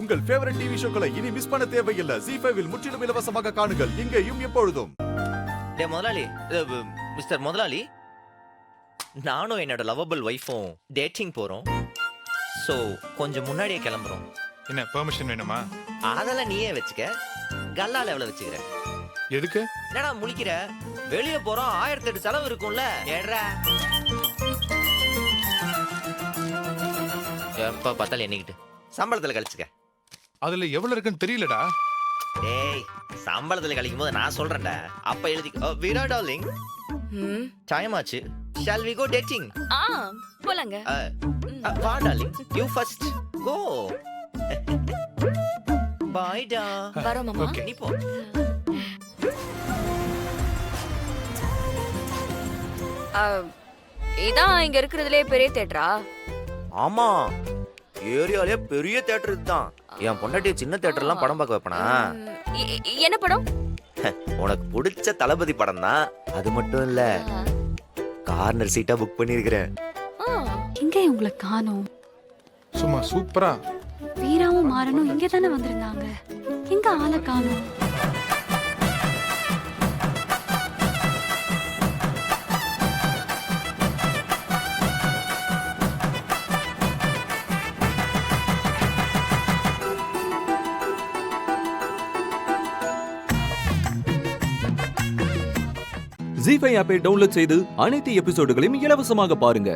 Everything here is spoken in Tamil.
உங்கள் ஃபேவரட் டிவி ஷோக்களை இனி மிஸ் பண்ண தேவையில்லை. ZEE5 இல் முற்றிலும் இலவசமாக காணுங்கள். இங்கேயும் எப்பொழுதும். டே முதலாளி, மிஸ்டர் முதலாளி, நானும் என்னோட லவபிள் ஒய்ஃபும் டேட்டிங் போறோம். ஸோ கொஞ்சம் முன்னாடியே கிளம்புறோம். என்ன பெர்மிஷன் வேணுமா? அதெல்லாம் நீயே வச்சுக்க, கல்லா லெவல வச்சுக்கிற. எதுக்கு? என்னடா முழிக்கிற? வெளியே போறோம், 1008 செலவு இருக்கும்ல. ஏட்ரா எப்ப பார்த்தாலும் எண்ணிக்கிட்டு சம்பளத்துல கழிச்சுக்க. அதுல எவ்வளவு இருக்குன்னு தெரியலடா. டேய், சம்பளத்துல கழிக்கும் போது நான் சொல்றேன்டா, அப்ப எழுதிக்க. வீரா டார்லிங், டைம் ஆச்சு. Shall we go dating? போலாங்க. வா darling, you first go. Bye டா. வரோம் மாமா. Okay. நீ போ. இதான் இங்க இருக்கிறதுலே பெரிய தியேட்டரா? ஆமா, ஏரியாலே பெரிய தியேட்டர் இதுதான். என் பொண்டாட்டி சின்ன தியேட்டர்லாம் படம் பார்க்க வைப்பனா? என்ன படம்? உனக்கு பிடிச்ச தளபதி படம் தான். அது மட்டும் இல்ல, கார்னர் சீட்டா புக் பண்ணிருக்கிறேன். எங்க உங்களை காணோம்? சும்மா சூப்பரா. வீராவும் மாறனும் இங்க தானே வந்திருந்தாங்க. எங்க ஆளை காணோம்? ZEE5 ஆப்பை டவுன்லோட் செய்து அனைத்து எபிசோடுகளையும் இலவசமாக பாருங்க.